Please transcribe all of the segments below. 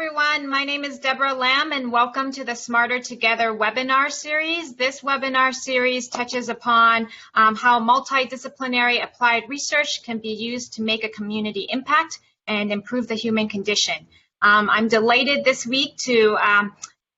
everyone. My name is Deborah Lamb, and welcome to the Smarter Together webinar series. This webinar series touches upon how multidisciplinary applied research can be used to make a community impact and improve the human condition. I'm delighted this week to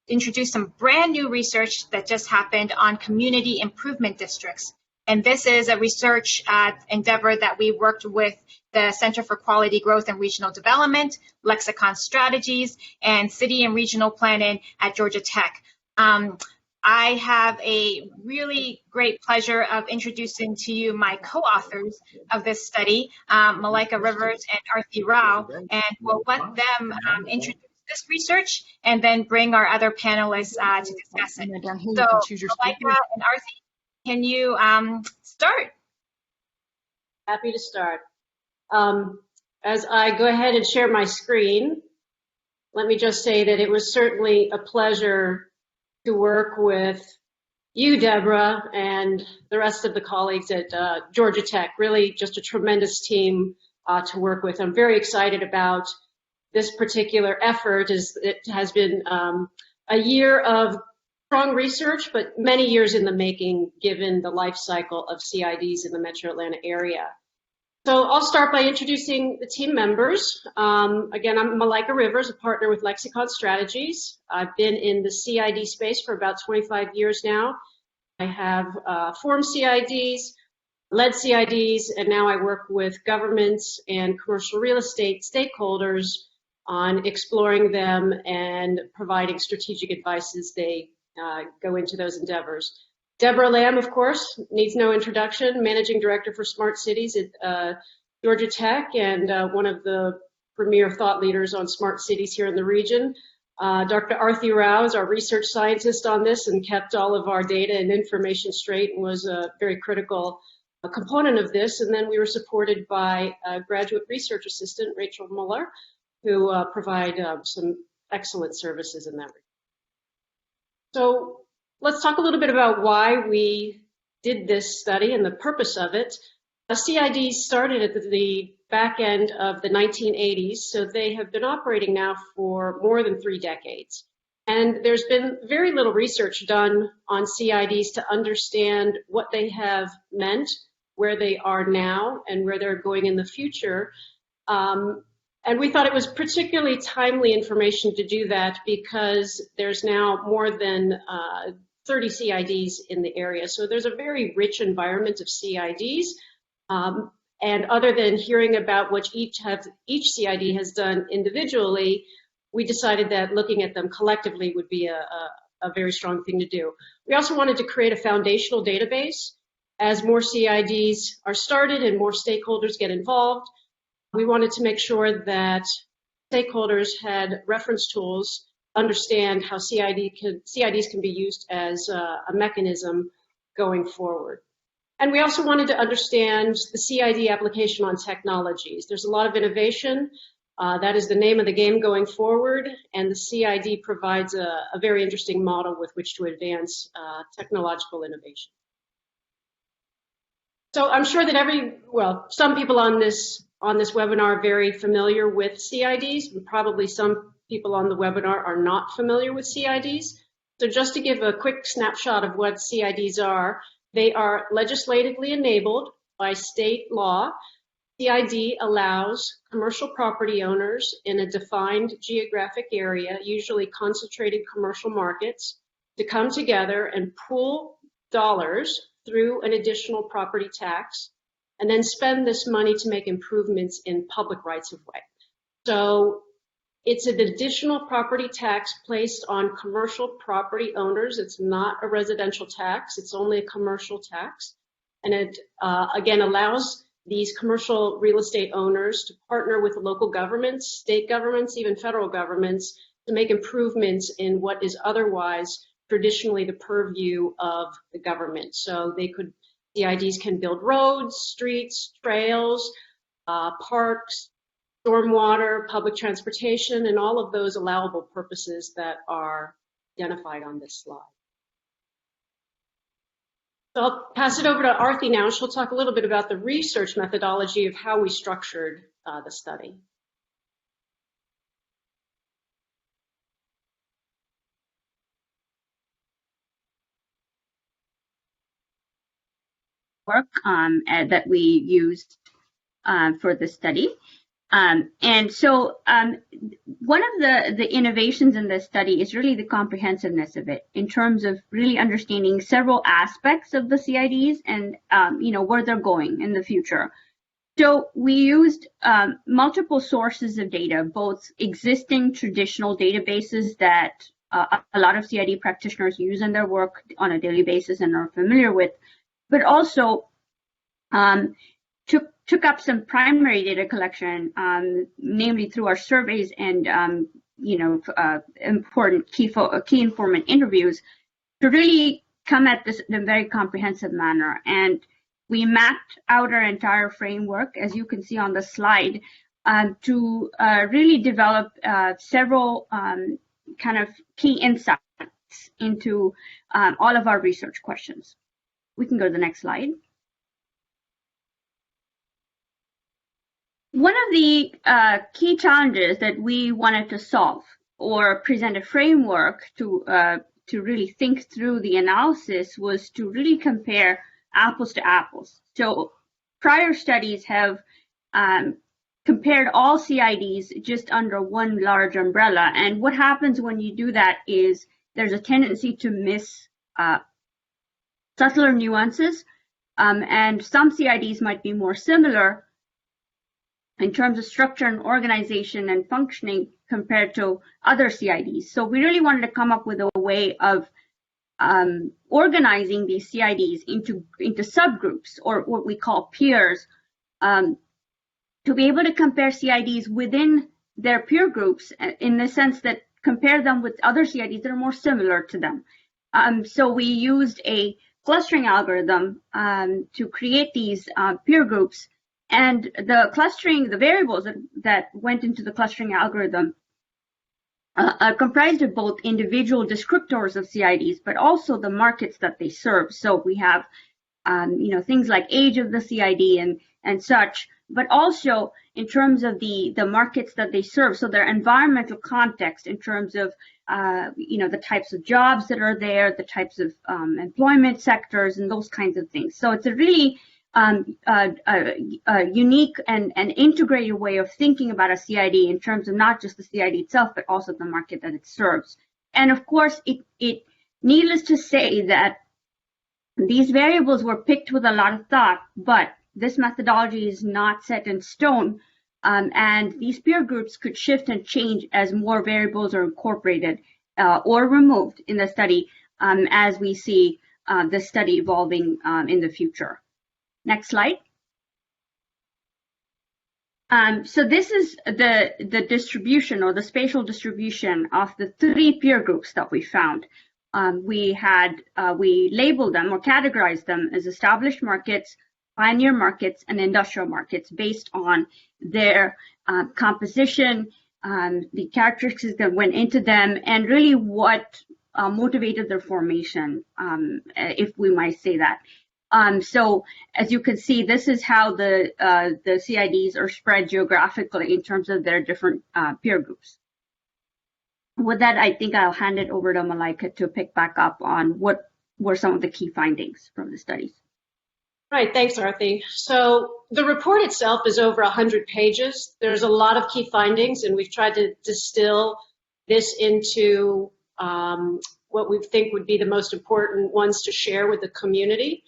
introduce some brand new research that just happened on community improvement districts. And this is a research endeavor that we worked with the Center for Quality Growth and Regional Development, Lexicon Strategies, and City and Regional Planning at Georgia Tech. I have a really great pleasure of introducing to you my co-authors of this study, Malaika Rivers and Arthi Rao, and we'll let them introduce this research and then bring our other panelists to discuss it. So, Malaika and Arthi, can you start? Happy to start. As I go ahead and share my screen, let me just say that it was certainly a pleasure to work with you, Deborah, and the rest of the colleagues at Georgia Tech. Really just a tremendous team to work with. I'm very excited about this particular effort. It has been a year of strong research, but many years in the making, given the life cycle of CIDs in the Metro Atlanta area. So I'll start by introducing the team members. Again, I'm Malaika Rivers, a partner with Lexicon Strategies. I've been in the CID space for about 25 years now. I have formed CIDs, led CIDs, and now I work with governments and commercial real estate stakeholders on exploring them and providing strategic advice as they go into those endeavors. Deborah Lamb, of course, needs no introduction, Managing Director for Smart Cities at Georgia Tech and one of the premier thought leaders on smart cities here in the region. Dr. Arthi Rao is our research scientist on this and kept all of our data and information straight and was a very critical component of this. And then we were supported by a graduate research assistant, Rachel Muller, who provide some excellent services in that regard. So let's talk a little bit about why we did this study and the purpose of it. CIDs started at the back end of the 1980s, so they have been operating now for more than 3 decades. And there's been very little research done on CIDs to understand what they have meant, where they are now, and where they're going in the future. And we thought it was particularly timely information to do that because there's now more than 30 CIDs in the area. So there's a very rich environment of CIDs. And other than hearing about what each CID has done individually, we decided that looking at them collectively would be a very strong thing to do. We also wanted to create a foundational database. As more CIDs are started and more stakeholders get involved, we wanted to make sure that stakeholders had reference tools, understand how CIDs can be used as a mechanism going forward. And we also wanted to understand the CID application on technologies. There's a lot of innovation. That is the name of the game going forward, and the CID provides a very interesting model with which to advance technological innovation. So I'm sure that some people on this webinar are very familiar with CIDs, and probably some people on the webinar are not familiar with CIDs. So just to give a quick snapshot of what CIDs are, they are legislatively enabled by state law. CID allows commercial property owners in a defined geographic area, usually concentrated commercial markets, to come together and pool dollars through an additional property tax and then spend this money to make improvements in public rights of way. So it's an additional property tax placed on commercial property owners. It's not a residential tax, it's only a commercial tax. And it, again, allows these commercial real estate owners to partner with local governments, state governments, even federal governments, to make improvements in what is otherwise traditionally the purview of the government. So CIDs can build roads, streets, trails, parks, stormwater, public transportation, and all of those allowable purposes that are identified on this slide. So I'll pass it over to Arthi now. She'll talk a little bit about the research methodology of how we structured the study. work that we used for the study. And so one of the innovations in this study is really the comprehensiveness of it in terms of really understanding several aspects of the CIDs and where they're going in the future. So we used multiple sources of data, both existing traditional databases that a lot of CID practitioners use in their work on a daily basis and are familiar with, but also took up some primary data collection, namely through our surveys and important key informant interviews, to really come at this in a very comprehensive manner. And we mapped out our entire framework, as you can see on the slide, to really develop several kind of key insights into all of our research questions. We can go to the next slide. One of the key challenges that we wanted to solve or present a framework to really think through the analysis was to really compare apples to apples. So prior studies have compared all CIDs just under one large umbrella. And what happens when you do that is there's a tendency to miss subtler nuances. And some CIDs might be more similar in terms of structure and organization and functioning compared to other CIDs. So we really wanted to come up with a way of organizing these CIDs into subgroups, or what we call peers, to be able to compare CIDs within their peer groups in the sense that compare them with other CIDs that are more similar to them. So we used a clustering algorithm to create these peer groups. And the clustering, the variables that went into the clustering algorithm are comprised of both individual descriptors of CIDs, but also the markets that they serve. So we have, things like age of the CID and such, but also in terms of the markets that they serve. So their environmental context in terms of, the types of jobs that are there, the types of employment sectors and those kinds of things. So it's a really a unique and integrated way of thinking about a CID in terms of not just the CID itself, but also the market that it serves. And of course, it needless to say that these variables were picked with a lot of thought, but this methodology is not set in stone, and these peer groups could shift and change as more variables are incorporated or removed in the study as we see the study evolving in the future. Next slide. So this is the distribution or the spatial distribution of the 3 peer groups that we found. We labeled them or categorized them as established markets, pioneer markets, and industrial markets based on their composition, the characteristics that went into them, and really what motivated their formation, if we might say that. So as you can see, this is how the CIDs are spread geographically in terms of their different peer groups. With that, I think I'll hand it over to Malaika to pick back up on what were some of the key findings from the studies. Right, thanks, Arthi. So the report itself is over 100 pages. There's a lot of key findings, and we've tried to distill this into what we think would be the most important ones to share with the community.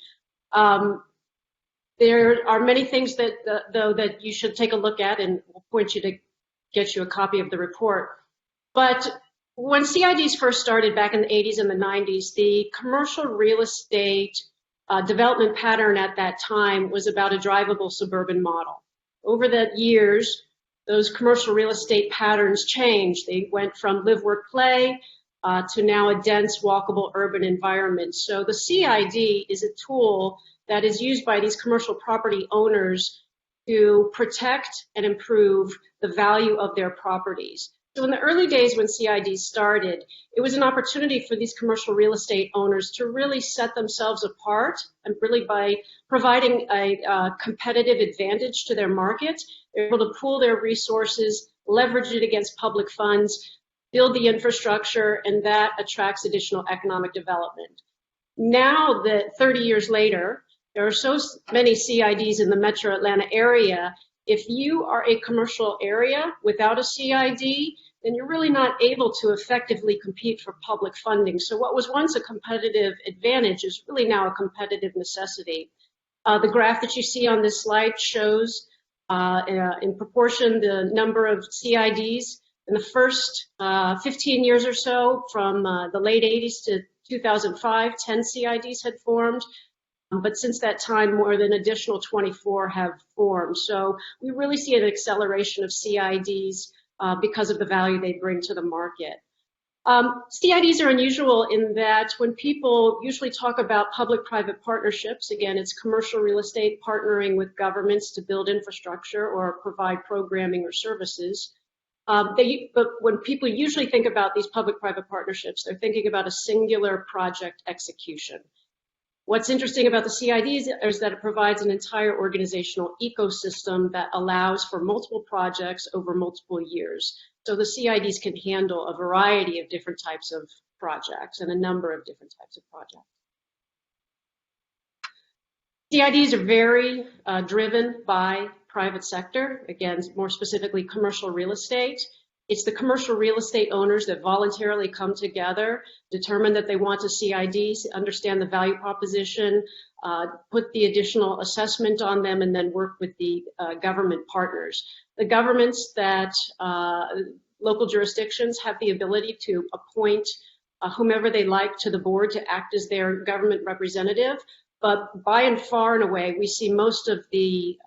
There are many things that you should take a look at, and we'll point you to get you a copy of the report. But when CIDs first started back in the 80s and the 90s, the commercial real estate development pattern at that time was about a drivable suburban model. Over the years, those commercial real estate patterns changed. They went from live, work, play to now a dense, walkable urban environment. So the CID is a tool that is used by these commercial property owners to protect and improve the value of their properties. So in the early days when CIDs started, it was an opportunity for these commercial real estate owners to really set themselves apart, and really by providing a competitive advantage to their market, they're able to pool their resources, leverage it against public funds, build the infrastructure, and that attracts additional economic development. Now that 30 years later, There are so many CIDs in the metro Atlanta area. If you are a commercial area without a CID, then you're really not able to effectively compete for public funding. So what was once a competitive advantage is really now a competitive necessity. The graph that you see on this slide shows in proportion the number of CIDs in the first 15 years or so, from the late 80s to 2005, 10 CIDs had formed. But since that time, more than an additional 24 have formed. So we really see an acceleration of CIDs because of the value they bring to the market. CIDs are unusual in that when people usually talk about public-private partnerships, again, it's commercial real estate partnering with governments to build infrastructure or provide programming or services. But when people usually think about these public-private partnerships, they're thinking about a singular project execution. What's interesting about the CIDs is that it provides an entire organizational ecosystem that allows for multiple projects over multiple years. So the CIDs can handle a variety of different types of projects and a number of different types of projects. CIDs are very driven by private sector, again, more specifically commercial real estate. It's the commercial real estate owners that voluntarily come together, determine that they want a CID, understand the value proposition, put the additional assessment on them, and then work with the government partners. The governments that local jurisdictions have the ability to appoint whomever they like to the board to act as their government representative. But by and far and away, we see most of the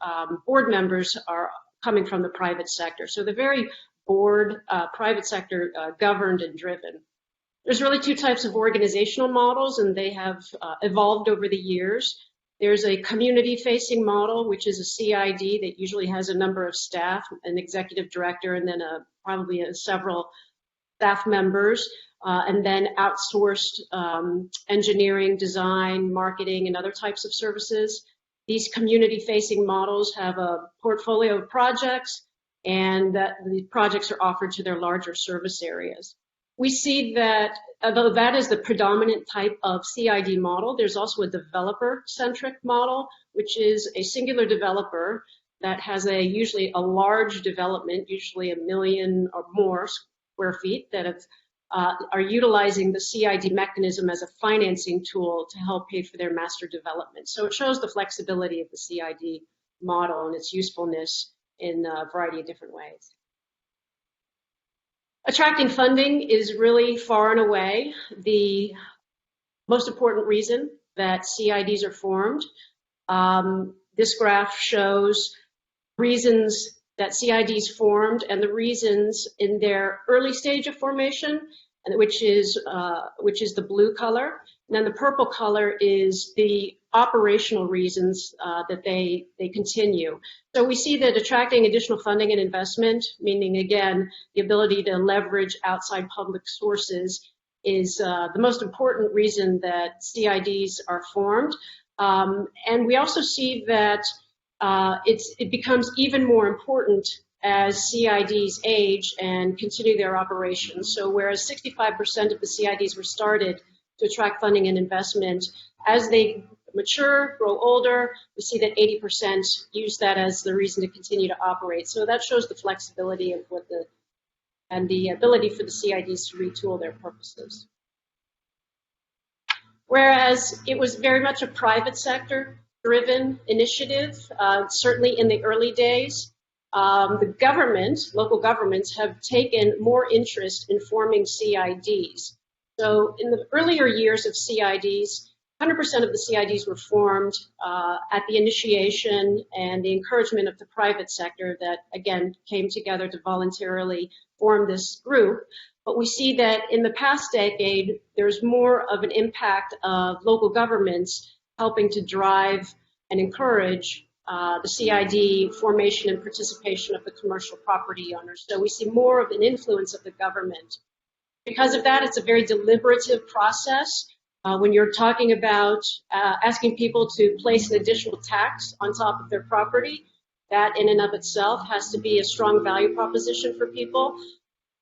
board members are coming from the private sector. So the very board, private sector governed and driven. There's really two types of organizational models, and they have evolved over the years. There's a community-facing model, which is a CID that usually has a number of staff, an executive director, and then probably several staff members, and then outsourced engineering, design, marketing, and other types of services. These community-facing models have a portfolio of projects, and the projects are offered to their larger service areas. We see that, although that is the predominant type of CID model, there's also a developer-centric model, which is a singular developer that has usually a large development, usually 1 million or more square feet, that are utilizing the CID mechanism as a financing tool to help pay for their master development. So it shows the flexibility of the CID model and its usefulness in a variety of different ways. Attracting funding is really far and away the most important reason that CIDs are formed. This graph shows reasons that CIDs formed and the reasons in their early stage of formation, and which is the blue color. And then the purple color is the operational reasons that they continue. So we see that attracting additional funding and investment, meaning again, the ability to leverage outside public sources, is the most important reason that CIDs are formed. And we also see that it becomes even more important as CIDs age and continue their operations. So whereas 65% of the CIDs were started to attract funding and investment, as they mature, grow older, we see that 80% use that as the reason to continue to operate. So that shows the flexibility of and the ability for the CIDs to retool their purposes. Whereas it was very much a private sector driven initiative, certainly in the early days, the government, local governments have taken more interest in forming CIDs. So in the earlier years of CIDs, 100% of the CIDs were formed at the initiation and the encouragement of the private sector that, again, came together to voluntarily form this group. But we see that in the past decade, there's more of an impact of local governments helping to drive and encourage the CID formation and participation of the commercial property owners. So we see more of an influence of the government. Because of that, it's a very deliberative process. When you're talking about asking people to place an additional tax on top of their property, that in and of itself has to be a strong value proposition for people.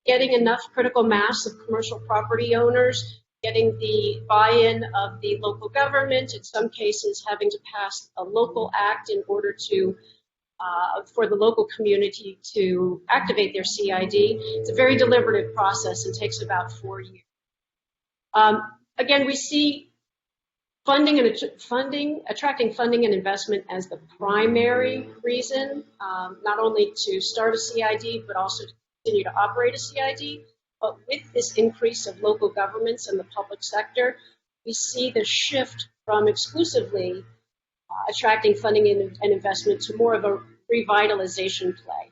Getting enough critical mass of commercial property owners getting the buy-in of the local government, in some cases having to pass a local act in order to for the local community to activate their CID. It's a very deliberative process and takes about 4 years. Again, we see attracting funding and investment as the primary reason, not only to start a CID, but also to continue to operate a CID. But with this increase of local governments and the public sector, we see the shift from exclusively attracting funding and investment to more of a revitalization play.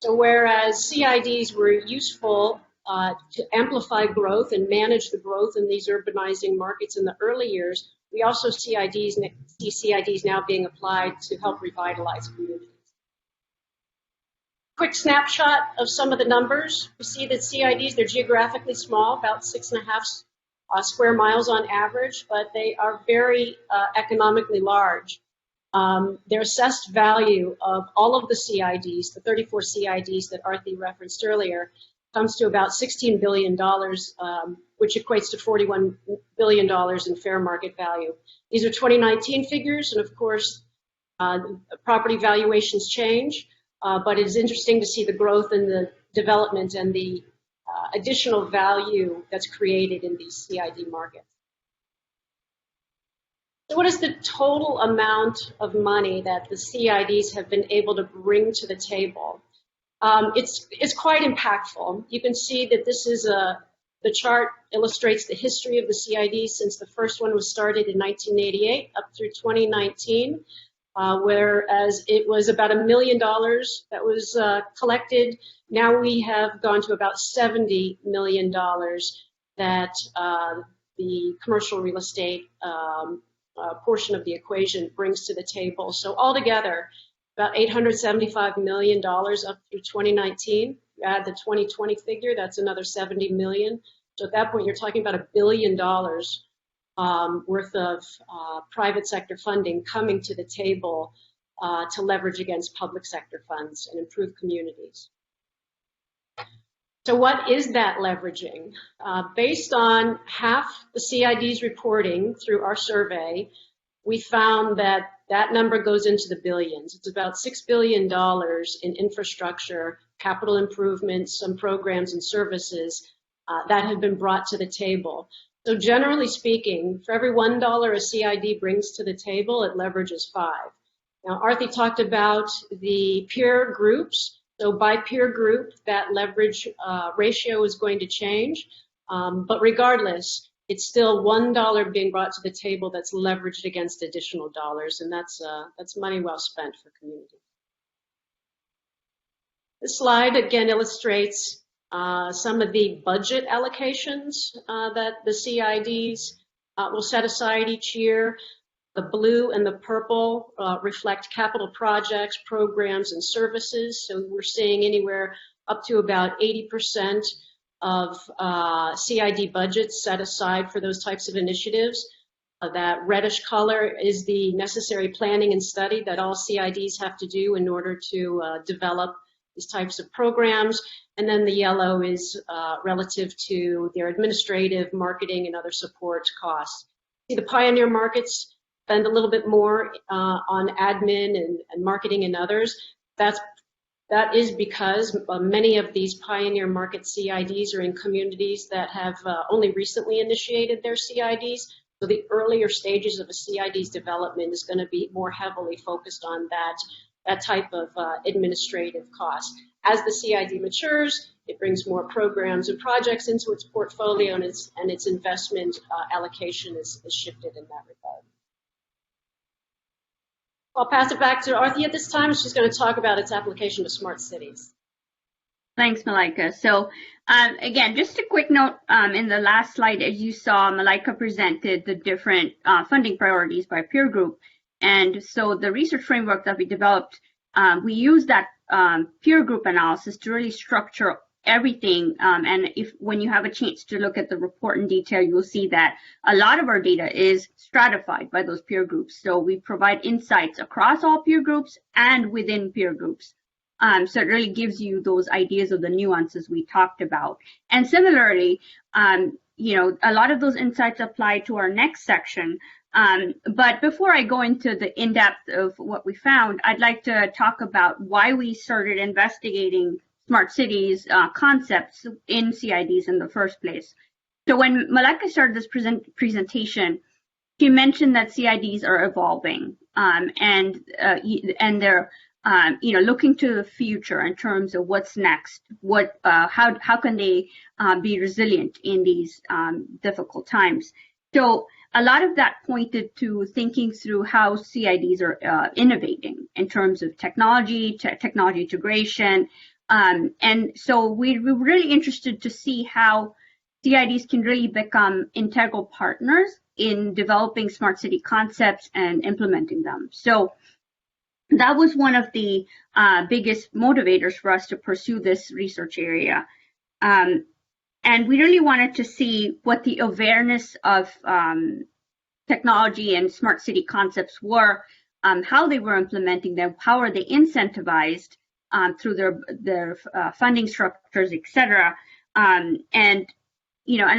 So whereas CIDs were useful to amplify growth and manage the growth in these urbanizing markets in the early years, we also see CIDs now being applied to help revitalize communities. Quick snapshot of some of the numbers. We see that CIDs, they're geographically small, about 6.5 square miles on average, but they are very economically large. Their assessed value of all of the CIDs, the 34 CIDs that Arthi referenced earlier, comes to about $16 billion, which equates to $41 billion in fair market value. These are 2019 figures, and of course, property valuations change, but it is interesting to see the growth in the development and the additional value that's created in these CID markets. So what is the total amount of money that the CIDs have been able to bring to the table? It's quite impactful. You can see that this is the chart illustrates the history of the CIDs since the first one was started in 1988 up through 2019, whereas it was about $1 million that was collected. Now we have gone to about $70 million that the commercial real estate portion of the equation brings to the table. So altogether, about $875 million up through 2019. You add the 2020 figure, that's another $70 million. So at that point, you're talking about $1 billion worth of private sector funding coming to the table to leverage against public sector funds and improve communities. So what is that leveraging? Based on half the CIDs reporting through our survey, we found that that number goes into the billions. It's about $6 billion in infrastructure, capital improvements, some programs and services that have been brought to the table. So generally speaking, for every $1 a CID brings to the table, it leverages 5. Now, Arthi talked about the peer groups. So by peer group, that leverage ratio is going to change. But regardless, it's still $1 being brought to the table that's leveraged against additional dollars, and that's money well spent for community. This slide again illustrates some of the budget allocations that the CIDs will set aside each year. The blue and the purple reflect capital projects, programs, and services. So we're seeing anywhere up to about 80% of CID budgets set aside for those types of initiatives. That reddish color is the necessary planning and study that all CIDs have to do in order to develop these types of programs. And then the yellow is relative to their administrative, marketing, and other support costs. See, the pioneer markets spend a little bit more on admin and marketing and others. That is because many of these pioneer market CIDs are in communities that have only recently initiated their CIDs. So the earlier stages of a CID's development is going to be more heavily focused on that type of administrative cost. As the CID matures, it brings more programs and projects into its portfolio, and its investment allocation is shifted in that regard. I'll pass it back to Arthi at this time. She's going to talk about its application to smart cities. Thanks, Malaika. So again, just a quick note, in the last slide, as you saw, Malaika presented the different funding priorities by peer group. And so the research framework that we developed, we use that peer group analysis to really structure everything. And when you have a chance to look at the report in detail, you'll see that a lot of our data is stratified by those peer groups. So we provide insights across all peer groups and within peer groups. So it really gives you those ideas of the nuances we talked about. And similarly, a lot of those insights apply to our next section. But before I go into the in-depth of what we found, I'd like to talk about why we started investigating smart cities concepts in CIDs in the first place. So when Malaika started this presentation, she mentioned that CIDs are evolving and they're looking to the future in terms of what's next, how can they be resilient in these difficult times. So a lot of that pointed to thinking through how CIDs are innovating in terms of technology integration. And so we were really interested to see how CIDs can really become integral partners in developing smart city concepts and implementing them. So that was one of the biggest motivators for us to pursue this research area. And we really wanted to see what the awareness of technology and smart city concepts were, how they were implementing them, how are they incentivized through their funding structures, et cetera. And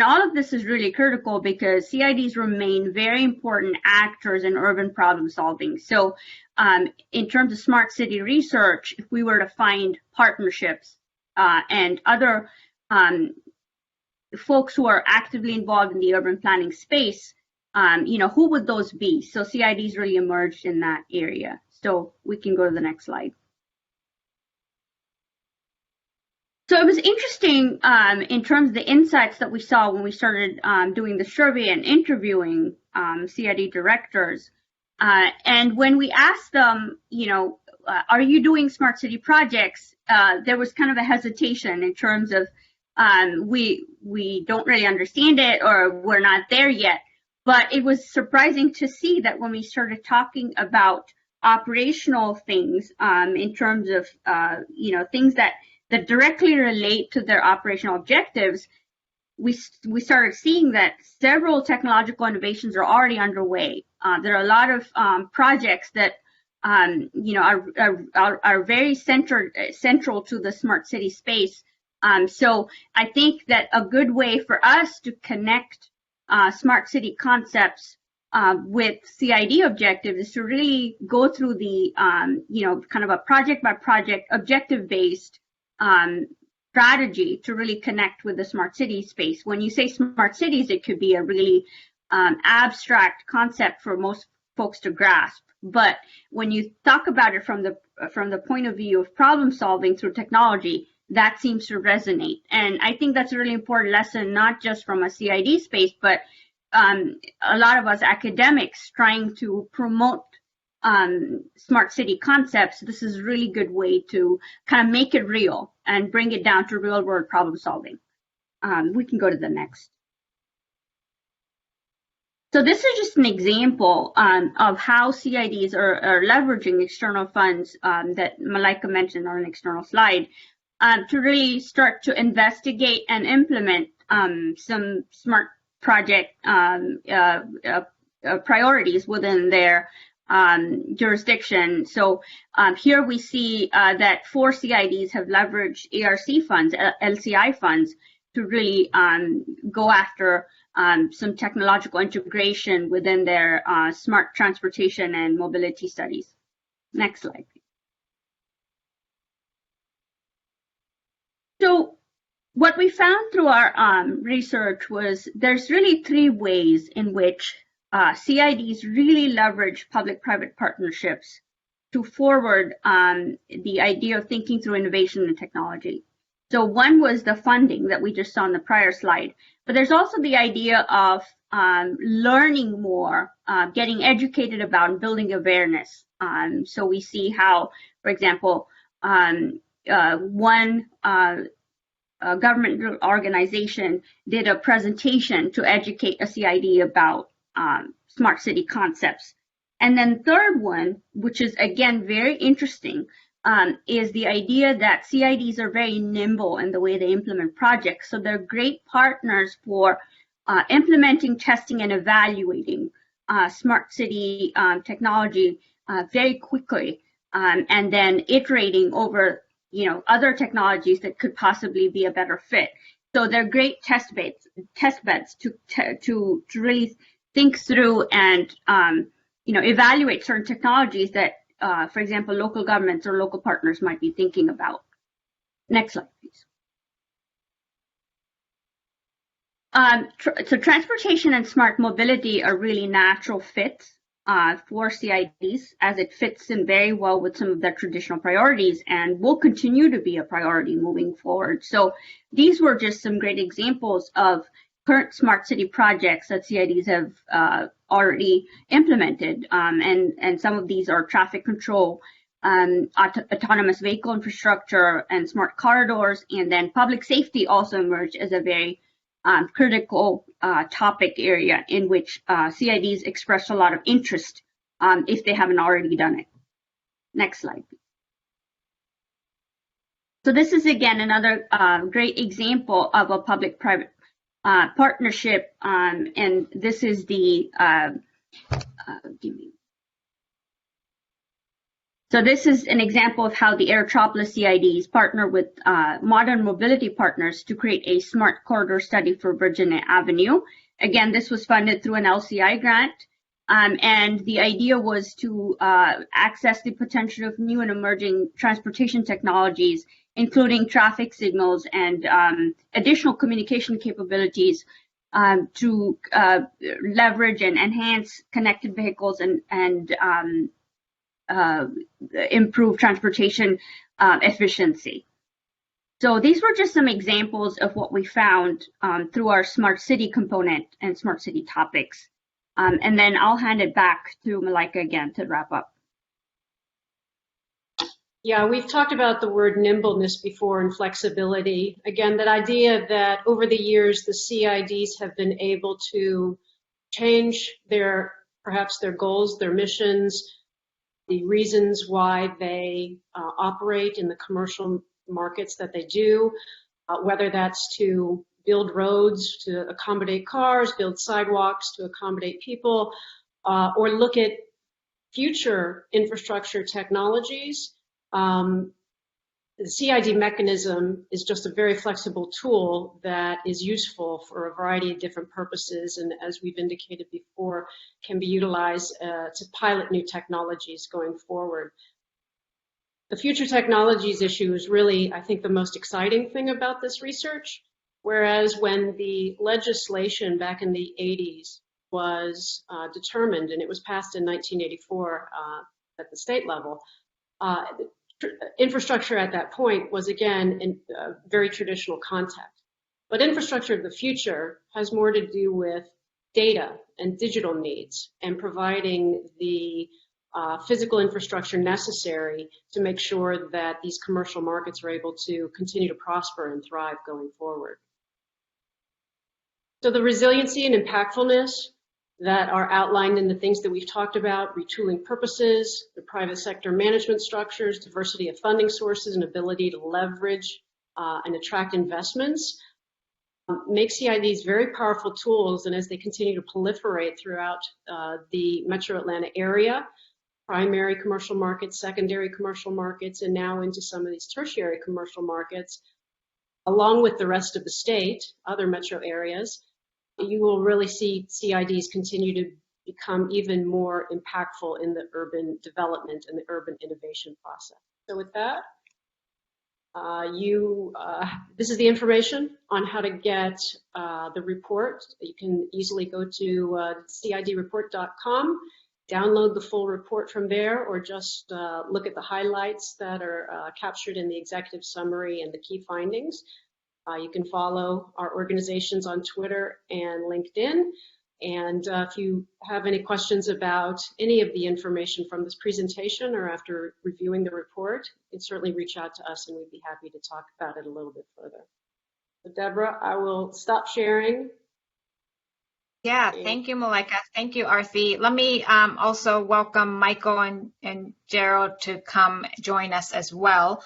all of this is really critical because CIDs remain very important actors in urban problem solving. So in terms of smart city research, if we were to find partnerships and other folks who are actively involved in the urban planning space, who would those be? So CIDs really emerged in that area. So we can go to the next slide. So it was interesting in terms of the insights that we saw when we started doing the survey and interviewing CID directors. And when we asked them, are you doing smart city projects? There was kind of a hesitation in terms of we don't really understand it or we're not there yet. But it was surprising to see that when we started talking about operational things in terms of things that directly relate to their operational objectives, we started seeing that several technological innovations are already underway. There are a lot of projects that are very central to the smart city space. So I think that a good way for us to connect smart city concepts with CID objectives is to really go through the kind of a project by project objective based strategy to really connect with the smart city space. When you say smart cities, it could be a really abstract concept for most folks to grasp. But when you talk about it from the point of view of problem solving through technology, that seems to resonate. And I think that's a really important lesson, not just from a CID space, but a lot of us academics trying to promote smart city concepts. This is a really good way to kind of make it real and bring it down to real world problem solving. We can go to the next. So this is just an example of how CIDs are leveraging external funds that Malaika mentioned on an external slide to really start to investigate and implement some smart project priorities within their jurisdiction. So here we see that 4 CIDs have leveraged ARC funds, LCI funds, to really go after some technological integration within their smart transportation and mobility studies. Next slide. So what we found through our research was there's really 3 ways in which CIDs really leverage public-private partnerships to forward the idea of thinking through innovation and technology. So one was the funding that we just saw on the prior slide, but there's also the idea of learning more, getting educated about and building awareness. So we see how, for example, one government organization did a presentation to educate a CID about smart city concepts. And then third one, which is again very interesting, is the idea that CIDs are very nimble in the way they implement projects. So they're great partners for implementing, testing, and evaluating smart city technology very quickly, and then iterating over other technologies that could possibly be a better fit. So they're great test beds to really think through and evaluate certain technologies that, for example, local governments or local partners might be thinking about. Next slide, please. So transportation and smart mobility are really natural fits for CIDs, as it fits in very well with some of their traditional priorities and will continue to be a priority moving forward. So these were just some great examples of current smart city projects that CIDs have already implemented, and some of these are traffic control, autonomous vehicle infrastructure, and smart corridors, and then public safety also emerged as a very critical topic area in which CIDs express a lot of interest if they haven't already done it. Next slide. So this is again another great example of a public-private partnership, and this is the So this is an example of how the Aerotropolis CIDs partner with modern mobility partners to create a smart corridor study for Virginia Avenue. Again, this was funded through an LCI grant, and the idea was to access the potential of new and emerging transportation technologies, including traffic signals and additional communication capabilities to leverage and enhance connected vehicles and improve transportation efficiency. So these were just some examples of what we found through our smart city component and smart city topics. And then I'll hand it back to Malaika again to wrap up. Yeah, we've talked about the word nimbleness before and flexibility. Again, that idea that over the years, the CIDs have been able to change perhaps their goals, their missions, the reasons why they operate in the commercial markets that they do, whether that's to build roads to accommodate cars, build sidewalks to accommodate people, or look at future infrastructure technologies. The CID mechanism is just a very flexible tool that is useful for a variety of different purposes, and as we've indicated before, can be utilized to pilot new technologies going forward. The future technologies issue is really, I think, the most exciting thing about this research, whereas when the legislation back in the 80s was determined, and it was passed in 1984 at the state level, infrastructure at that point was, again, in a very traditional context. But infrastructure of the future has more to do with data and digital needs and providing the physical infrastructure necessary to make sure that these commercial markets are able to continue to prosper and thrive going forward. So the resiliency and impactfulness that are outlined in the things that we've talked about, retooling purposes, the private sector management structures, diversity of funding sources, and ability to leverage and attract investments, make CIDs very powerful tools, and as they continue to proliferate throughout the Metro Atlanta area, primary commercial markets, secondary commercial markets, and now into some of these tertiary commercial markets, along with the rest of the state, other metro areas, you will really see CIDs continue to become even more impactful in the urban development and the urban innovation process. So with that, this is the information on how to get the report. You can easily go to cidreport.com, download the full report from there, or just look at the highlights that are captured in the executive summary and the key findings. You can follow our organizations on Twitter and LinkedIn. And if you have any questions about any of the information from this presentation or after reviewing the report, you can certainly reach out to us and we'd be happy to talk about it a little bit further. So Deborah, I will stop sharing. Yeah, thank you, Malaika. Thank you, Arthi. Let me also welcome Michael and Gerald to come join us as well.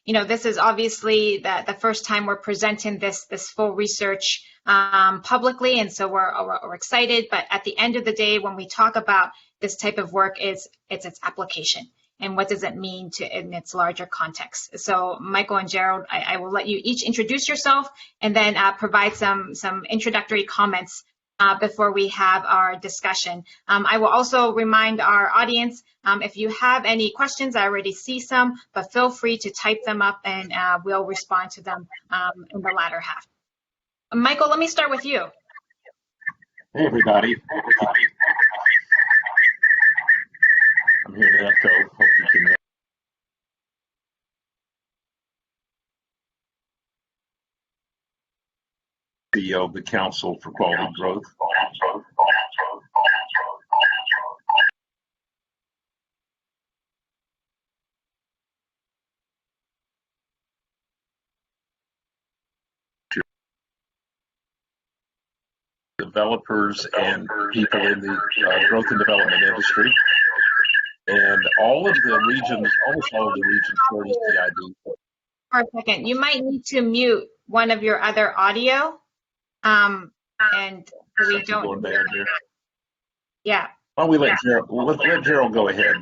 This is obviously the first time we're presenting this full research publicly, and so we're excited. But at the end of the day, when we talk about this type of work, it's its application. and what does it mean in its larger context. So Michael and Gerald, I will let you each introduce yourself and then provide some introductory comments before we have our discussion. I will also remind our audience, if you have any questions, I already see some, but feel free to type them up and we'll respond to them in the latter half. Michael, let me start with you. Hey, everybody. I'm here to echo. Hope you can CEO of the Council for Quality Growth. Developers and people in the growth and development industry. And all of the regions, almost all of the regions, 40 CID. For a second, you might need to mute one of your other audio. And we don't. Going bad here. Yeah. Why don't we let Gerald? Let's let Gerald go ahead.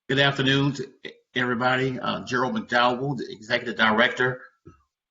Good afternoon to everybody. Gerald McDowell, the Executive Director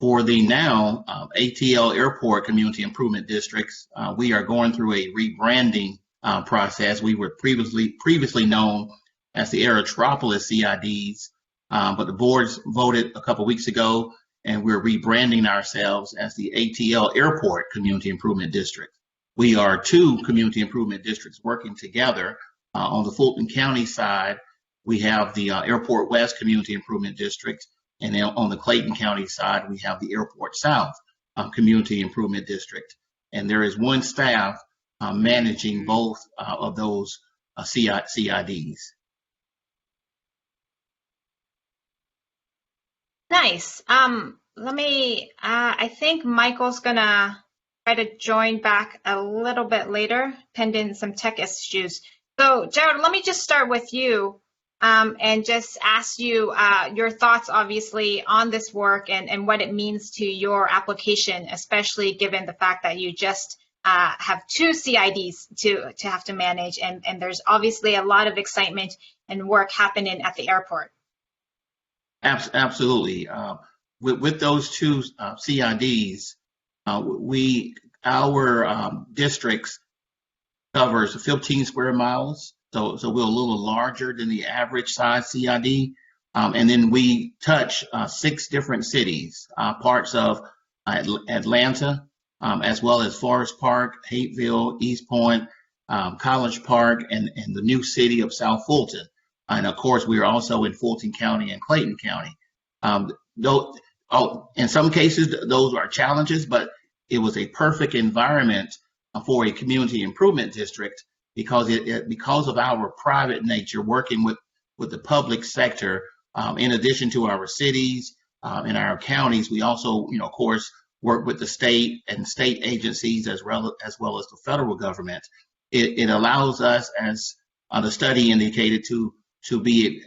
for the now ATL Airport Community Improvement Districts. We are going through a rebranding process. We were previously known as the Aerotropolis CIDs, but the boards voted a couple weeks ago, and we're rebranding ourselves as the ATL Airport Community Improvement District. We are two community improvement districts working together. On the Fulton County side, we have the Airport West Community Improvement District, and then on the Clayton County side, we have the Airport South Community Improvement District. And there is one staff managing both of those CIDs. Nice. I think Michael's gonna try to join back a little bit later, pending some tech issues. So Gerald, let me just start with you and just ask you your thoughts, obviously, on this work and what it means to your application, especially given the fact that you just have two CIDs to have to manage, and there's obviously a lot of excitement and work happening at the airport. Absolutely. With those two CIDs, our districts covers 15 square miles, so we're a little larger than the average size CID. And then we touch 6 different cities, parts of Atlanta, as well as Forest Park, Hateville, East Point, College Park, and the new city of South Fulton. And of course, we are also in Fulton County and Clayton County. In some cases, those are challenges, but it was a perfect environment for a community improvement district because of our private nature, working with the public sector. In addition to our cities and our counties, we also, of course, work with the state and state agencies as well as the federal government. It allows us, as the study indicated, to be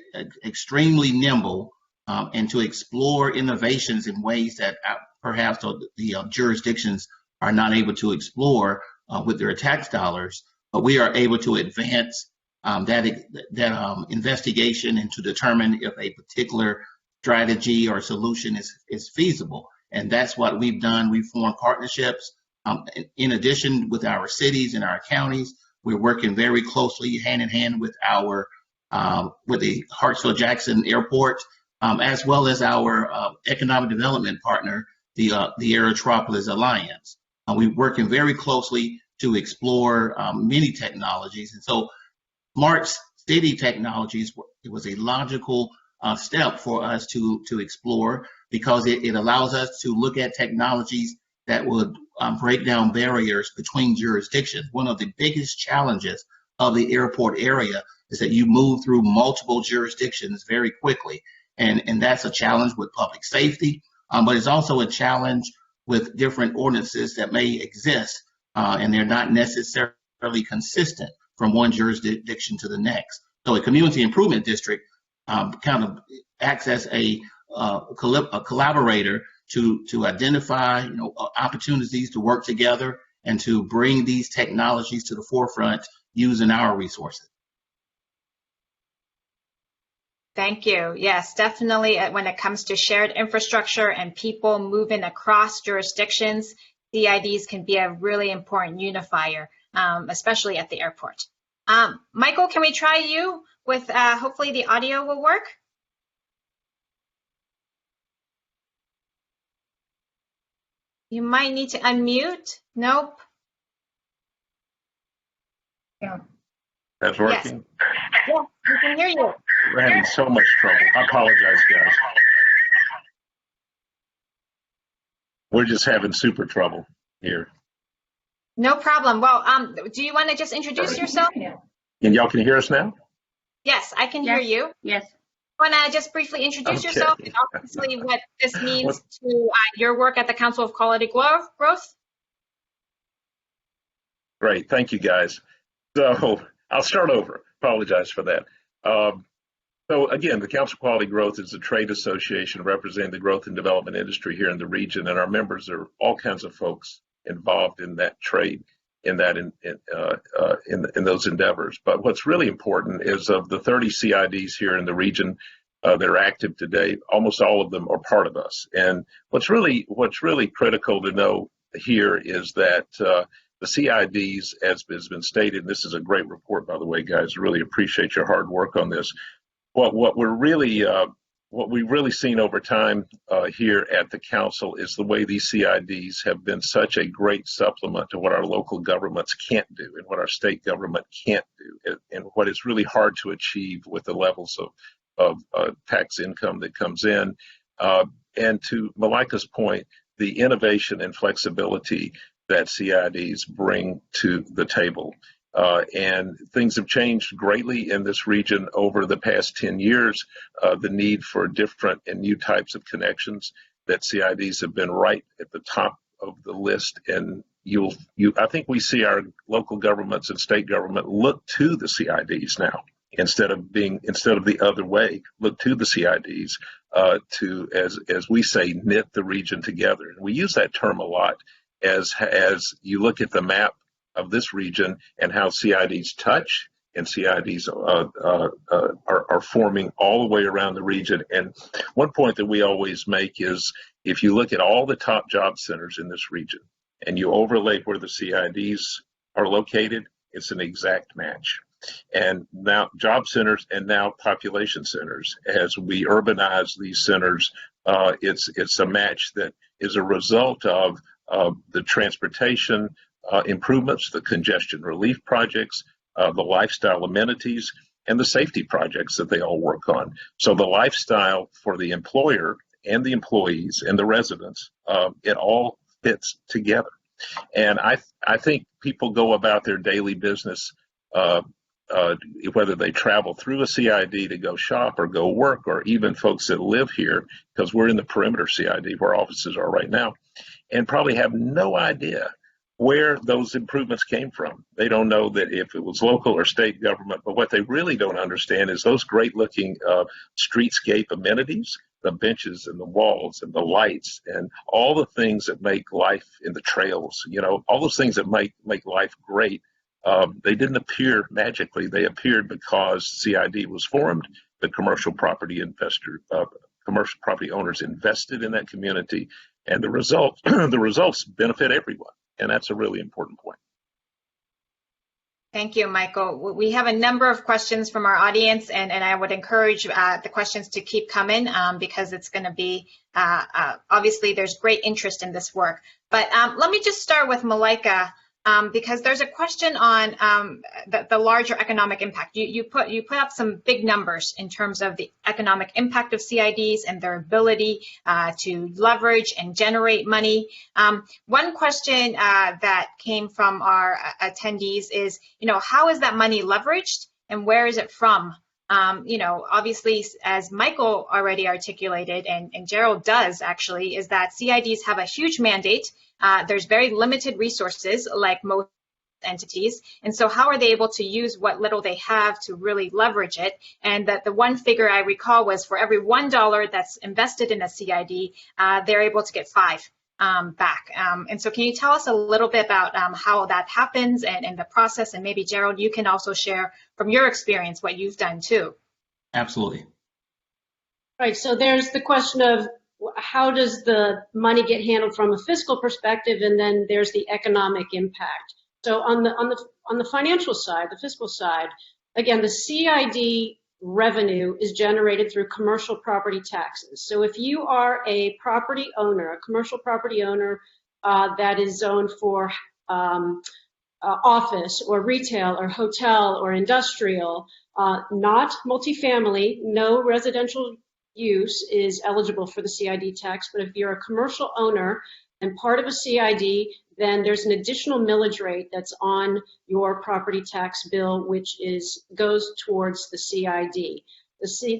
extremely nimble and to explore innovations in ways that perhaps the jurisdictions are not able to explore with their tax dollars. But we are able to advance that investigation and to determine if a particular strategy or solution is feasible. And that's what we've done. We've formed partnerships. In addition, with our cities and our counties, we're working very closely hand in hand with with the Hartsfield-Jackson Airport, as well as our economic development partner, the Aerotropolis Alliance. We're working very closely to explore many technologies. And so smart city technologies, it was a logical step for us to explore because it allows us to look at technologies that would break down barriers between jurisdictions. One of the biggest challenges of the airport area is that you move through multiple jurisdictions very quickly. And that's a challenge with public safety, but it's also a challenge with different ordinances that may exist, and they're not necessarily consistent from one jurisdiction to the next. So a community improvement district kind of acts as a collaborator to identify opportunities to work together and to bring these technologies to the forefront using our resources. Thank you. Yes, definitely when it comes to shared infrastructure and people moving across jurisdictions, CIDs can be a really important unifier, especially at the airport. Michael, can we try you with, hopefully the audio will work? You might need to unmute. Nope. Yeah. That's working? Yes, we can hear you. We're having so much trouble. I apologize, guys. We're just having super trouble here. No problem. Well, do you want to just introduce yourself? And y'all can hear us now? Yes, I can hear you. Yes. Want to just briefly introduce yourself and obviously what this means to your work at the Council of Quality Growth? Great, thank you guys. So I'll start over, apologize for that. So again, the Council of Quality Growth is a trade association representing the growth and development industry here in the region, and our members are all kinds of folks involved in that trade, in those endeavors. But what's really important is of the 30 CIDs here in the region that are active today, almost all of them are part of us. And what's really critical to know here is that the CIDs, as has been stated, and this is a great report, by the way, guys, really appreciate your hard work on this. What we've really seen over time here at the council is the way these CIDs have been such a great supplement to what our local governments can't do and what our state government can't do, and what is really hard to achieve with the levels of tax income that comes in. And to Malaika's point, the innovation and flexibility that CIDs bring to the table. And things have changed greatly in this region over the past 10 years. The need for different and new types of connections that CIDs have been right at the top of the list. And I think we see our local governments and state government look to the CIDs now instead of the other way. Look to the CIDs to, as we say, knit the region together. And we use that term a lot as you look at the map of this region and how CIDs touch, and CIDs are forming all the way around the region. And one point that we always make is if you look at all the top job centers in this region and you overlay where the CIDs are located, it's an exact match. And now job centers and now population centers, as we urbanize these centers, it's a match that is a result of the transportation improvements, the congestion relief projects, the lifestyle amenities, and the safety projects that they all work on. So the lifestyle for the employer and the employees and the residents, it all fits together. And I think people go about their daily business, whether they travel through a CID to go shop or go work, or even folks that live here, because we're in the perimeter CID where offices are right now, and probably have no idea where those improvements came from. They don't know that if it was local or state government, but what they really don't understand is those great looking streetscape amenities, the benches and the walls and the lights and all the things that make life in the trails, all those things that make life great. They didn't appear magically. They appeared because CID was formed, the commercial property owners invested in that community, and the results benefit everyone. And that's a really important point. Thank you, Michael. We have a number of questions from our audience, and I would encourage the questions to keep coming because it's going to be, obviously there's great interest in this work. But let me just start with Malaika, because there's a question on the larger economic impact. You put up some big numbers in terms of the economic impact of CIDs and their ability to leverage and generate money. One question that came from our attendees is, how is that money leveraged and where is it from? Obviously, as Michael already articulated, and Gerald does actually, is that CIDs have a huge mandate. There's very limited resources, like most entities, and so how are they able to use what little they have to really leverage it? And that the one figure I recall was for every $1 that's invested in a CID, they're able to get 5 back. And so can you tell us a little bit about how that happens and the process? And maybe, Gerald, you can also share from your experience what you've done too. Absolutely. Right, so there's the question of how does the money get handled from a fiscal perspective, and then there's the economic impact. So on the financial side, the fiscal side, again, the CID revenue is generated through commercial property taxes. So if you are a property owner, a commercial property owner that is zoned for office or retail or hotel or industrial, not multifamily, no residential use is eligible for the CID tax. But if you're a commercial owner and part of a CID, then there's an additional millage rate that's on your property tax bill, which goes towards the CID.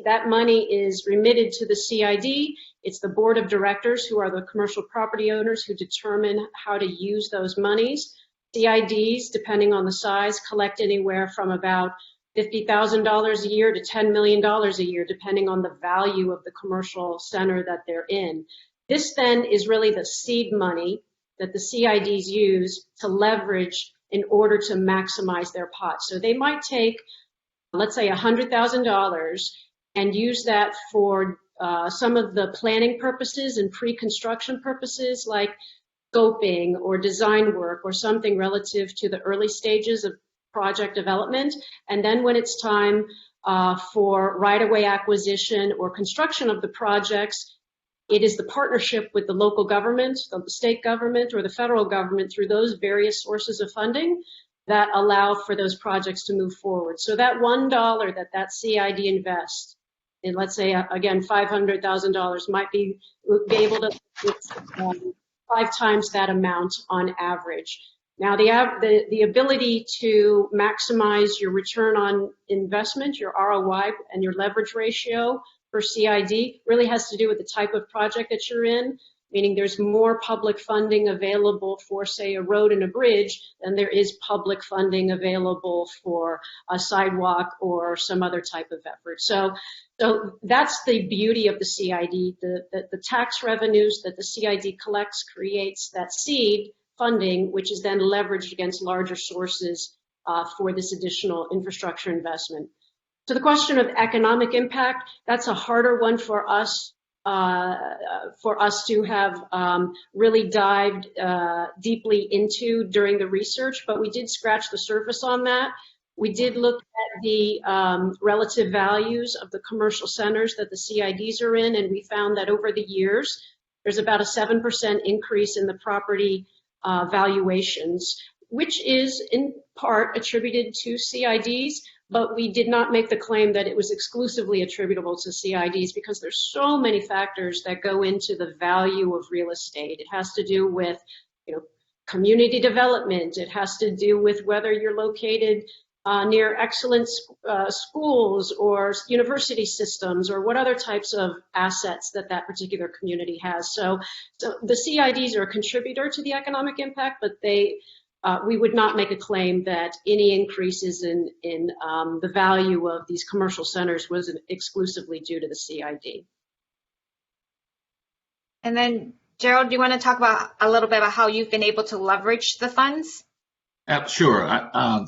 That money is remitted to the CID. It's the board of directors, who are the commercial property owners, who determine how to use those monies. CIDs, depending on the size, collect anywhere from about $50,000 a year to $10 million a year, depending on the value of the commercial center that they're in. This then is really the seed money that the CIDs use to leverage in order to maximize their pot. So they might take, let's say, $100,000 and use that for some of the planning purposes and pre-construction purposes, like scoping or design work or something relative to the early stages of project development. And then when it's time for right-of-way acquisition or construction of the projects, it is the partnership with the local government, the state government, or the federal government through those various sources of funding that allow for those projects to move forward. So that $1 that CID invests in, let's say, again, $500,000 might be able to 5 times that amount on average. Now, the ability to maximize your return on investment, your ROI, and your leverage ratio for CID really has to do with the type of project that you're in, meaning there's more public funding available for, say, a road and a bridge than there is public funding available for a sidewalk or some other type of effort. So that's the beauty of the CID. The tax revenues that the CID collects creates that seed funding, which is then leveraged against larger sources for this additional infrastructure investment. So the question of economic impact, that's a harder one for us to have really dived deeply into during the research, but we did scratch the surface on that. We did look at the relative values of the commercial centers that the CIDs are in, and we found that over the years, there's about a 7% increase in the property valuations, which is in part attributed to CIDs, but we did not make the claim that it was exclusively attributable to CIDs, because there's so many factors that go into the value of real estate. It has to do with, community development. It has to do with whether you're located near excellent schools or university systems, or what other types of assets that particular community has. So the CIDs are a contributor to the economic impact, but we would not make a claim that any increases in the value of these commercial centers was exclusively due to the CID. And then, Gerald, do you want to talk about a little bit about how you've been able to leverage the funds? Sure.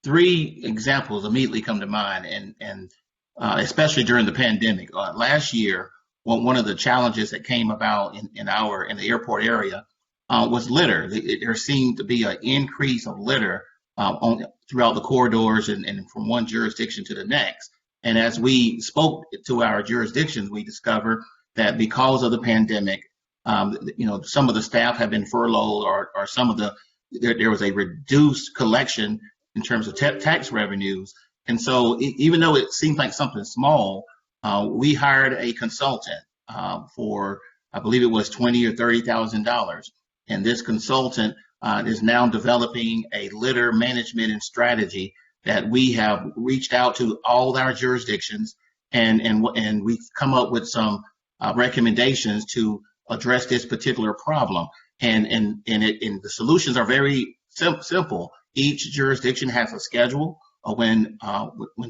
3 examples immediately come to mind, and especially during the pandemic. Last year, one of the challenges that came about in the airport area was litter. There seemed to be an increase of litter throughout the corridors and from one jurisdiction to the next. And as we spoke to our jurisdictions, we discovered that because of the pandemic, some of the staff have been furloughed, or there was a reduced collection in terms of tax revenues. And so even though it seemed like something small, we hired a consultant for, I believe it was $20,000 or $30,000. And this consultant is now developing a litter management and strategy that we have reached out to all our jurisdictions, and we've come up with some recommendations to address this particular problem. And the solutions are very simple. Each jurisdiction has a schedule of when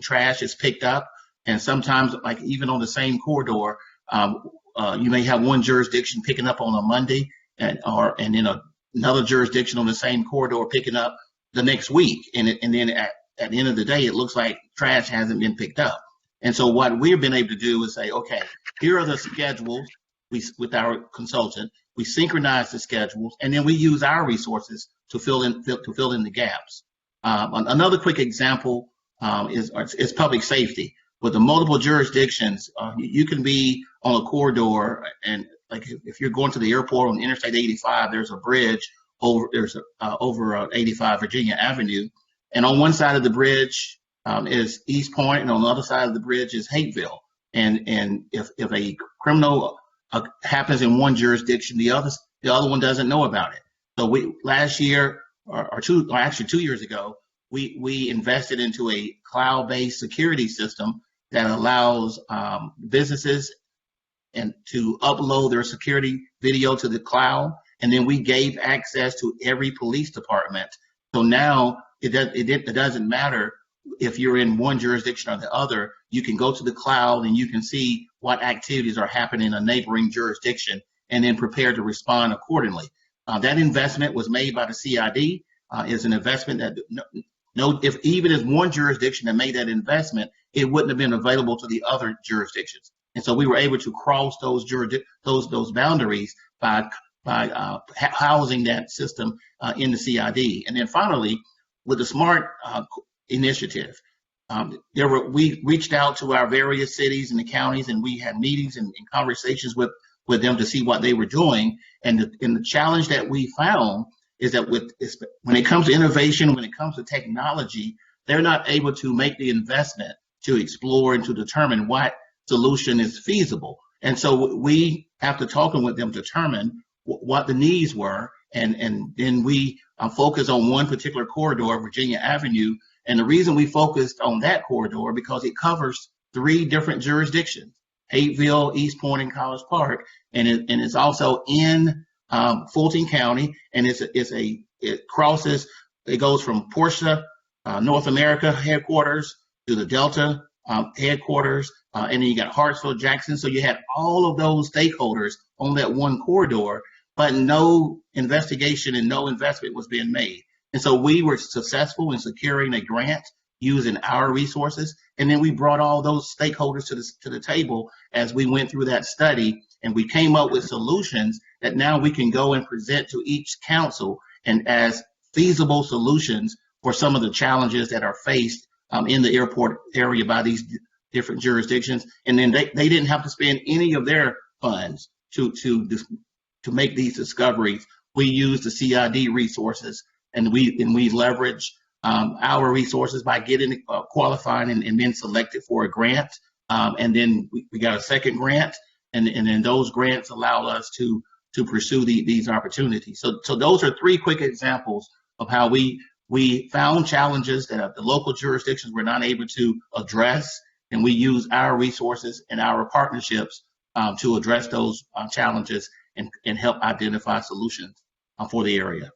trash is picked up, and sometimes, like even on the same corridor, you may have one jurisdiction picking up on a Monday, and then another jurisdiction on the same corridor picking up the next week, and then at the end of the day, it looks like trash hasn't been picked up. And so what we've been able to do is say, okay, here are the schedules. With our consultant, we synchronize the schedules, and then we use our resources to fill in the gaps. Another quick example is public safety. With the multiple jurisdictions, you can be on a corridor, and like if you're going to the airport on Interstate 85, there's a bridge over 85 Virginia Avenue, and on one side of the bridge is East Point, and on the other side of the bridge is Hateville. And if a criminal happens in one jurisdiction, the other one doesn't know about it. So last year, or 2 years ago, we invested into a cloud-based security system that allows businesses to upload their security video to the cloud, and then we gave access to every police department. So now it doesn't matter if you're in one jurisdiction or the other. You can go to the cloud and you can see what activities are happening in a neighboring jurisdiction and then prepare to respond accordingly. That investment was made by the CID. Is an investment that if even as one jurisdiction that made that investment, it wouldn't have been available to the other jurisdictions. And so we were able to cross those boundaries by housing that system in the CID. And then finally, with the SMART initiative, we reached out to our various cities and the counties, and we had meetings and conversations with them to see what they were doing. And the challenge that we found is that when it comes to innovation, when it comes to technology, they're not able to make the investment to explore and to determine what solution is feasible. And so we, after talking with them, determine what the needs were, and then we focus on one particular corridor, Virginia Avenue. And the reason we focused on that corridor because it covers 3 different jurisdictions: Hateville, East Point, and College Park, and it's also in Fulton County, and it crosses. It goes from Porsche North America headquarters to the Delta headquarters, and then you got Hartsville, Jackson. So you had all of those stakeholders on that one corridor, but no investigation and no investment was being made. And so we were successful in securing a grant using our resources, and then we brought all those stakeholders to the table as we went through that study, and we came up with solutions that now we can go and present to each council and as feasible solutions for some of the challenges that are faced in the airport area by these different jurisdictions. And then they didn't have to spend any of their funds to make these discoveries. We use the CID resources, and we leverage our resources by getting qualifying and being selected for a grant. And then we got a second grant, and then those grants allow us to pursue these opportunities. So those are 3 quick examples of how we found challenges that the local jurisdictions were not able to address, and we use our resources and our partnerships to address those challenges and help identify solutions for the area.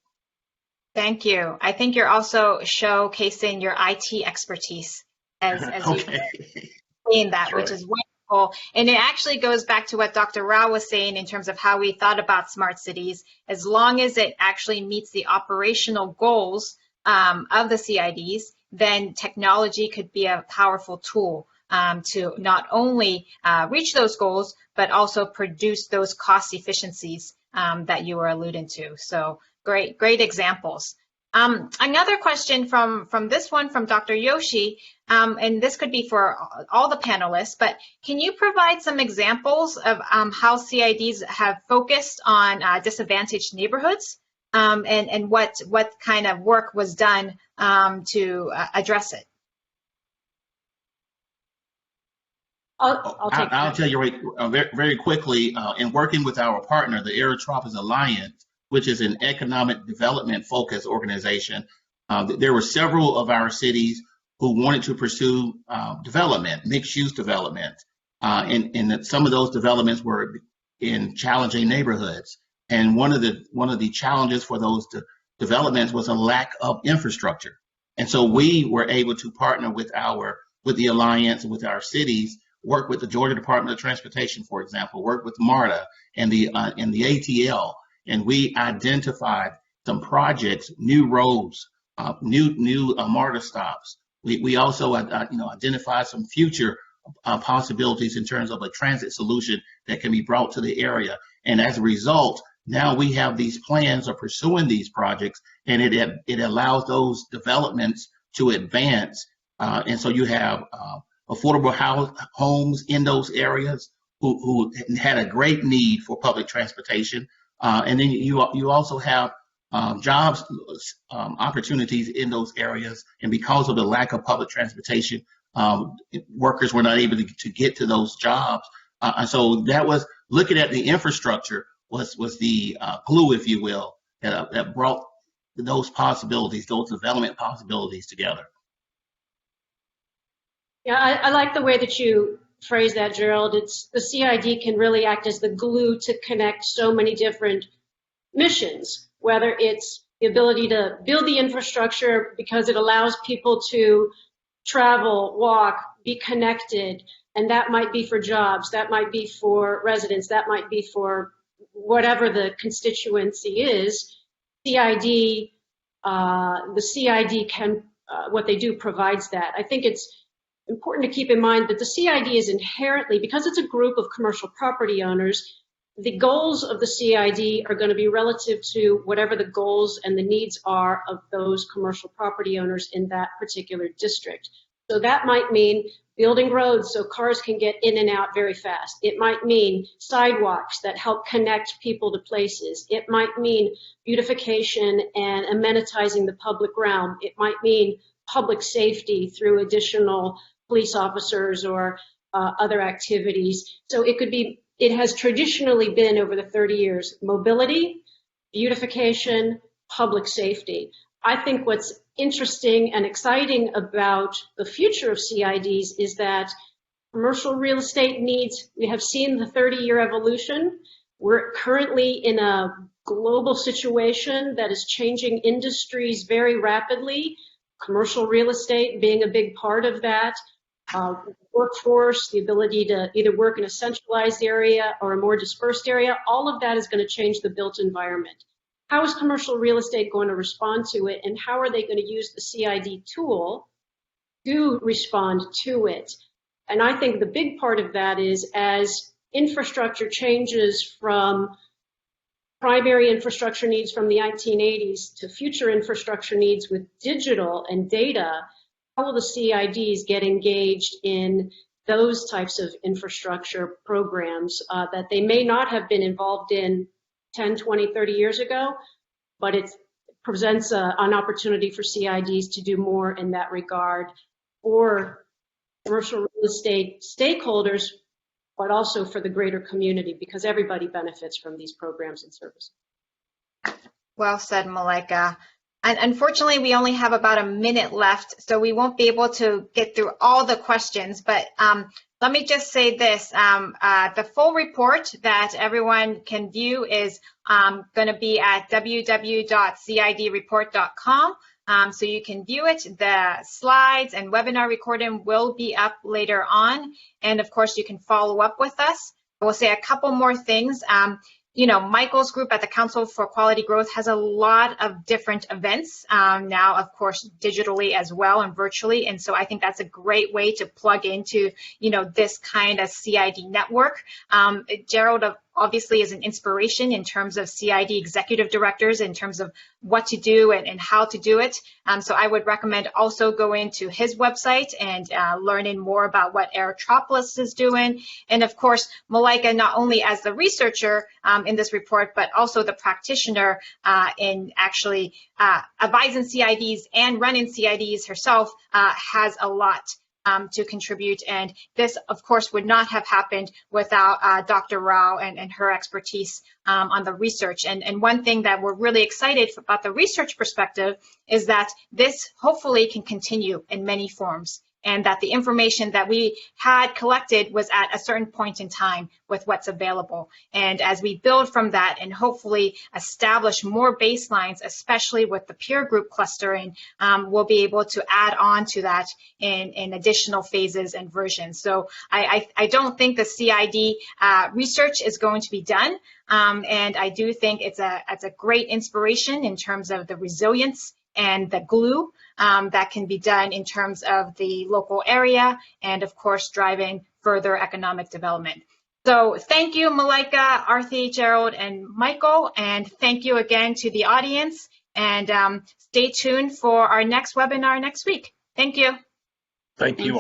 Thank you. I think you're also showcasing your IT expertise as Okay. you're saying that, which is wonderful. And it actually goes back to what Dr. Rao was saying in terms of how we thought about smart cities. As long as it actually meets the operational goals of the CIDs, then technology could be a powerful tool to not only reach those goals, but also produce those cost efficiencies that you were alluding to. So great examples. Another question from this one from Dr. Yoshi, and this could be for all the panelists, but can you provide some examples of how CIDs have focused on disadvantaged neighborhoods and what kind of work was done to address it? I'll tell you very quickly. In working with our partner, the Aerotropics Alliance, which is an economic development focused organization, there were several of our cities who wanted to pursue development, mixed use development, and some of those developments were in challenging neighborhoods. And one of the challenges for those developments was a lack of infrastructure. And so we were able to partner with the Alliance and with our cities, work with the Georgia Department of Transportation, for example, work with MARTA and the ATL, and we identified some projects, new roads, new MARTA stops. We also identified some future possibilities in terms of a transit solution that can be brought to the area. And as a result, now we have these plans of pursuing these projects, and it allows those developments to advance. And so you have affordable homes in those areas who had a great need for public transportation. And then you also have jobs opportunities in those areas. And because of the lack of public transportation, workers were not able to get to those jobs. And so that was looking at the infrastructure was the glue, if you will, that brought those possibilities, those development possibilities together. Yeah, I like the way that you phrase that, Gerald. It's the CID can really act as the glue to connect so many different missions, whether it's the ability to build the infrastructure because it allows people to travel, walk, be connected, and that might be for jobs, that might be for residents, that might be for whatever the constituency is. CID, the CID can, what they do provides that. I think it's important to keep in mind that the CID is inherently, because it's a group of commercial property owners, the goals of the CID are going to be relative to whatever the goals and the needs are of those commercial property owners in that particular district. So that might mean building roads so cars can get in and out very fast. It might mean sidewalks that help connect people to places. It might mean beautification and amenitizing the public realm. It might mean public safety through additional police officers or other activities. So it could be, it has traditionally been over the 30 years, mobility, beautification, public safety. I think what's interesting and exciting about the future of CIDs is that commercial real estate needs, we have seen the 30-year evolution. We're currently in a global situation that is changing industries very rapidly, commercial real estate being a big part of that. Workforce, the ability to either work in a centralized area or a more dispersed area, all of that is going to change the built environment. How is commercial real estate going to respond to it, and how are they going to use the CID tool to respond to it? And I think the big part of that is as infrastructure changes from primary infrastructure needs from the 1980s to future infrastructure needs with digital and data, how will the CIDs get engaged in those types of infrastructure programs that they may not have been involved in 10, 20, 30 years ago, but it presents an opportunity for CIDs to do more in that regard for commercial real estate stakeholders, but also for the greater community, because everybody benefits from these programs and services. Well said, Malaika. And unfortunately, we only have about a minute left, so we won't be able to get through all the questions, but let me just say this. The full report that everyone can view is going to be at www.cidreport.com, so you can view it. The slides and webinar recording will be up later on, and of course, you can follow up with us. I will say a couple more things. You know, Michael's group at the Council for Quality Growth has a lot of different events now, of course, digitally as well and virtually. And so I think that's a great way to plug into, you know, this kind of CID network. Gerald obviously is an inspiration in terms of CID executive directors, in terms of what to do and how to do it. So I would recommend also going to his website and learning more about what Aerotropolis is doing. And of course, Malaika, not only as the researcher in this report, but also the practitioner in actually advising CIDs and running CIDs herself, has a lot to contribute. And this, of course, would not have happened without Dr. Rao and her expertise on the research. And one thing that we're really excited about the research perspective is that this hopefully can continue in many forms. and that the information that we had collected was at a certain point in time with what's available. And as we build from that and hopefully establish more baselines, especially with the peer group clustering, we'll be able to add on to that in additional phases and versions. So I don't think the CID research is going to be done, and I do think it's a great inspiration in terms of the resilience and the glue that can be done in terms of the local area and, of course, driving further economic development. So thank you, Malaika, Arthi, Gerald, and Michael, and thank you again to the audience, and stay tuned for our next webinar next week. Thank you. Thank you.